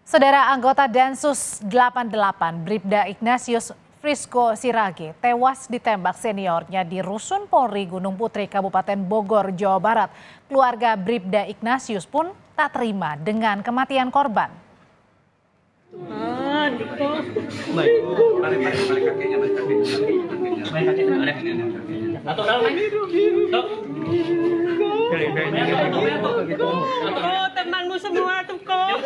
Saudara anggota Densus 88 Bribda Ignatius Frisco Sirage tewas ditembak seniornya di Rusun Polri Gunung Putri, Kabupaten Bogor, Jawa Barat. Keluarga Bribda Ignatius pun tak terima dengan kematian korban. Temanmu semua tuh kok.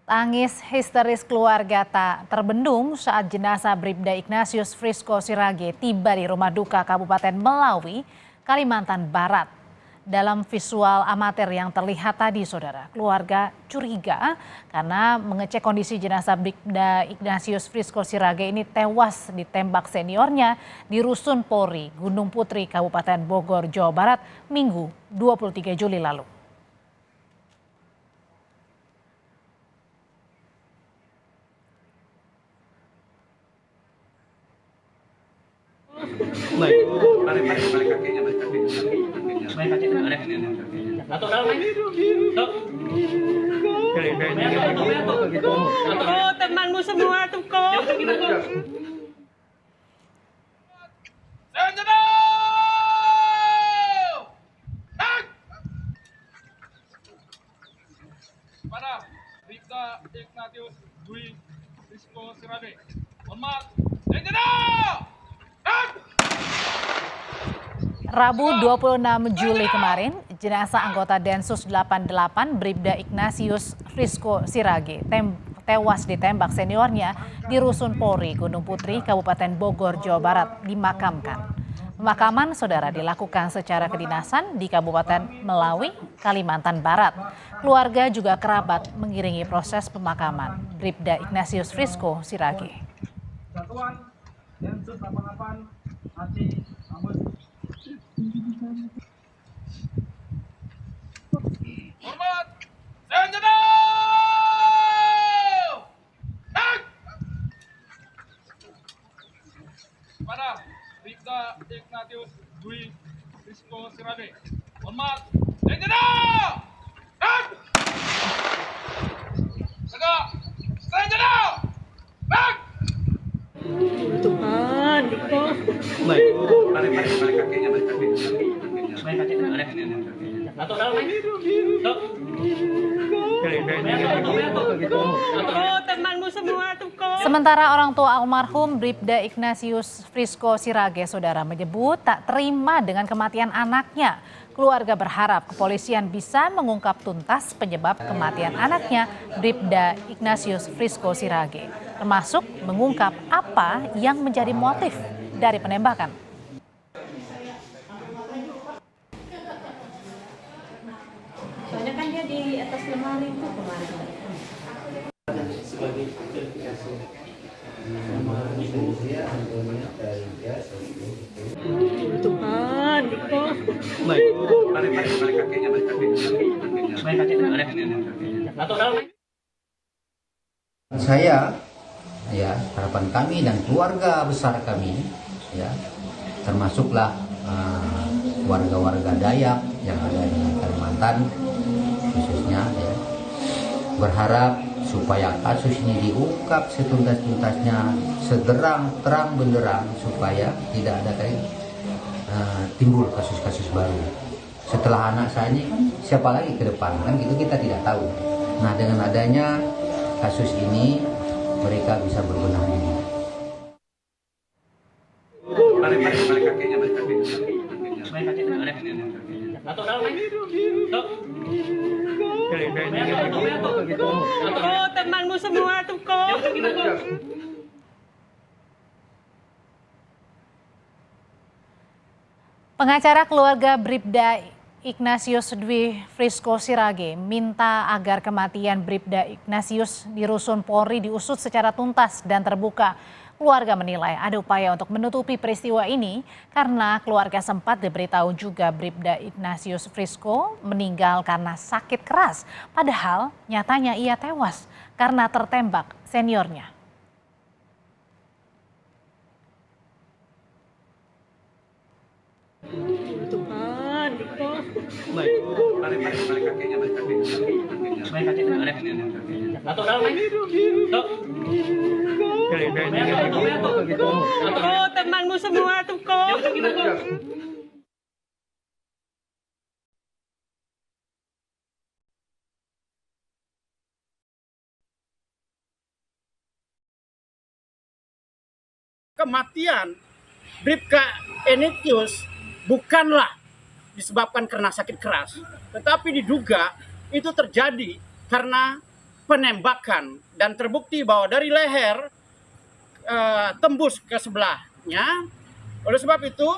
Tangis histeris keluarga tak terbendung saat jenazah Bribda Ignatius Frisco Sirage tiba di rumah duka Kabupaten Melawi, Kalimantan Barat. Dalam visual amatir yang terlihat tadi, saudara, keluarga curiga karena mengecek kondisi jenazah Bribda Ignatius Frisco Sirage ini tewas ditembak seniornya di Rusun Polri, Gunung Putri, Kabupaten Bogor, Jawa Barat, Minggu 23 Juli lalu. Temanmu semua tuh kok. Pada Bribda Ignatius Dwi Frisco Sirage. Hormat, Rabu 26 Juli kemarin, jenazah anggota Densus 88 Bribda Ignatius Frisco Sirage tewas ditembak seniornya di Rusun Polri, Gunung Putri, Kabupaten Bogor, Jawa Barat dimakamkan. Pemakaman saudara dilakukan secara kedinasan di Kabupaten Melawi, Kalimantan Barat. Keluarga juga kerabat mengiringi proses pemakaman Bribda Ignatius Frisco Sirage. Satuan Densus 88 Aceh Ambon. Hormat, pada Bribda Ignatius Dwi Frisco Sirage. Hormat, Tuhan, Diko. Temanmu semua tuh kok. Sementara orang tua almarhum Bribda Ignatius Frisco Sirage, saudara, menyebut tak terima dengan kematian anaknya. Keluarga berharap kepolisian bisa mengungkap tuntas penyebab kematian anaknya Bribda Ignatius Frisco Sirage, termasuk mengungkap apa yang menjadi motif dari penembakan. Soalnya kan dia di atas lemari itu kemarin. Sebagai verifikasi nama ibu dia Antonia Daria. Tuhan, Diko. Saya, ya, harapan kami dan keluarga besar kami, ya, termasuklah warga-warga Dayak yang ada di Kalimantan khususnya, ya, berharap supaya kasus ini diungkap setuntas-tuntasnya, sederang-terang benderang, supaya tidak ada timbul kasus-kasus baru. Setelah anak saya ini, siapa lagi ke depan, kan gitu kita tidak tahu. Nah, dengan adanya kasus ini, mereka bisa berbenah diri. Temanmu semua tuh kok. Pengacara keluarga Bribda Ignatius Dwi Frisco Sirage minta agar kematian Bribda Ignatius di Rusun Polri diusut secara tuntas dan terbuka. Keluarga menilai ada upaya untuk menutupi peristiwa ini karena keluarga sempat diberitahu juga Bribda Ignatius Frisco meninggal karena sakit keras. Padahal nyatanya ia tewas karena tertembak seniornya. Tuhan, Diko. Balik kakeknya, balik kakeknya. Kau temanmu semua tuh kau. Kematian Bribka Ignatius bukanlah disebabkan karena sakit keras, tetapi diduga itu terjadi karena penembakan dan terbukti bahwa dari leher tembus ke sebelahnya. Oleh sebab itu,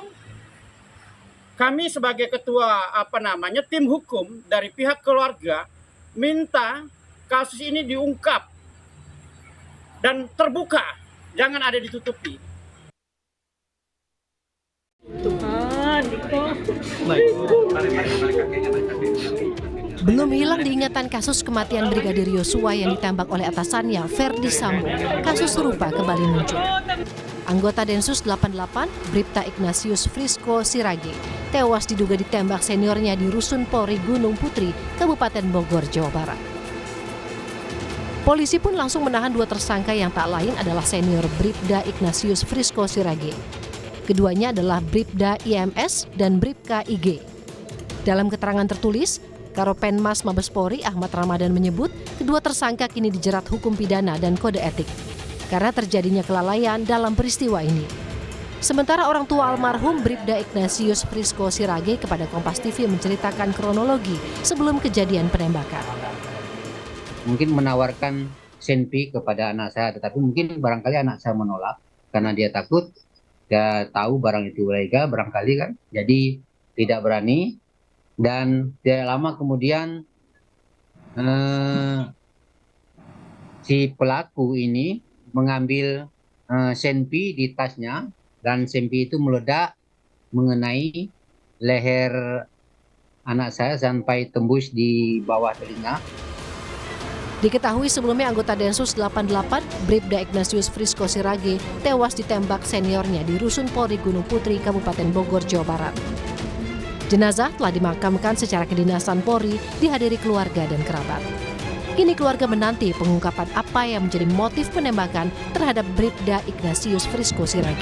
kami sebagai ketua tim hukum dari pihak keluarga minta kasus ini diungkap dan terbuka, jangan ada ditutupi. Tuhan, Diko. Belum hilang diingatan kasus kematian Brigadir Yosua yang ditembak oleh atasannya, Ferdi Sambo. Kasus serupa kembali muncul. Anggota Densus 88, Bribda Ignatius Frisco Sirage, tewas diduga ditembak seniornya di Rusun Polri Gunung Putri, Kabupaten Bogor, Jawa Barat. Polisi pun langsung menahan dua tersangka yang tak lain adalah senior Bribda Ignatius Frisco Sirage. Keduanya adalah Bribda IMS dan Bribka IG. Dalam keterangan tertulis, Karopenmas Mabes Polri Ahmad Ramadan menyebut kedua tersangka kini dijerat hukum pidana dan kode etik karena terjadinya kelalaian dalam peristiwa ini. Sementara orang tua almarhum Bribda Ignatius Frisco Sirage kepada Kompas TV menceritakan kronologi sebelum kejadian penembakan. Mungkin menawarkan senpi kepada anak saya, tetapi mungkin barangkali anak saya menolak karena dia takut, dia tahu barang itu ilegal barangkali kan, jadi tidak berani. Dan tidak lama kemudian si pelaku ini mengambil senpi di tasnya dan senpi itu meledak mengenai leher anak saya sampai tembus di bawah telinga. Diketahui sebelumnya anggota Densus 88, Bribda Ignatius Frisco Sirage, tewas ditembak seniornya di Rusun Polri Gunung Putri, Kabupaten Bogor, Jawa Barat. Jenazah telah dimakamkan secara kedinasan Polri, dihadiri keluarga dan kerabat. Kini keluarga menanti pengungkapan apa yang menjadi motif penembakan terhadap Bribda Ignatius Frisco Sirage.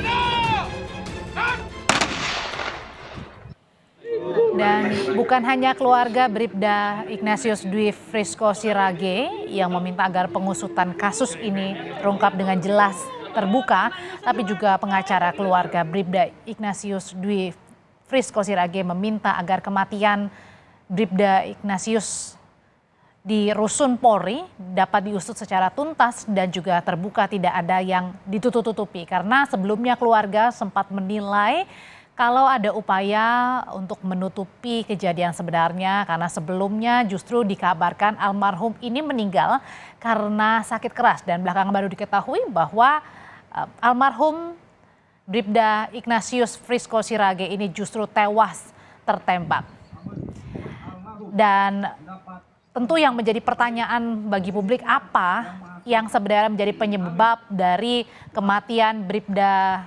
Dan bukan hanya keluarga Bribda Ignatius Dwi Frisco Sirage yang meminta agar pengusutan kasus ini terungkap dengan jelas terbuka, tapi juga pengacara keluarga Bribda Ignatius Dwi Frisco Sirage meminta agar kematian Bribda Ignatius di Rusun Polri dapat diusut secara tuntas dan juga terbuka, tidak ada yang ditutup-tutupi. Karena sebelumnya keluarga sempat menilai kalau ada upaya untuk menutupi kejadian sebenarnya, karena sebelumnya justru dikabarkan almarhum ini meninggal karena sakit keras, dan belakangan baru diketahui bahwa almarhum Bribda Ignatius Frisco Sirage ini justru tewas tertembak. Dan tentu yang menjadi pertanyaan bagi publik, apa yang sebenarnya menjadi penyebab dari kematian Bribda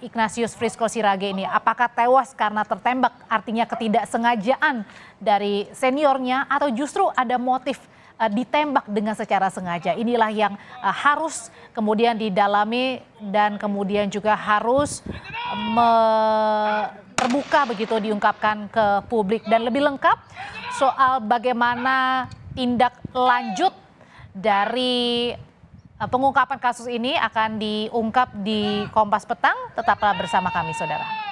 Ignatius Frisco Sirage ini? Apakah tewas karena tertembak, artinya ketidaksengajaan dari seniornya, atau justru ada motif ditembak dengan secara sengaja? Inilah yang harus kemudian didalami dan kemudian juga harus terbuka begitu, diungkapkan ke publik. Dan lebih lengkap soal bagaimana tindak lanjut dari pengungkapan kasus ini akan diungkap di Kompas Petang. Tetaplah bersama kami, saudara.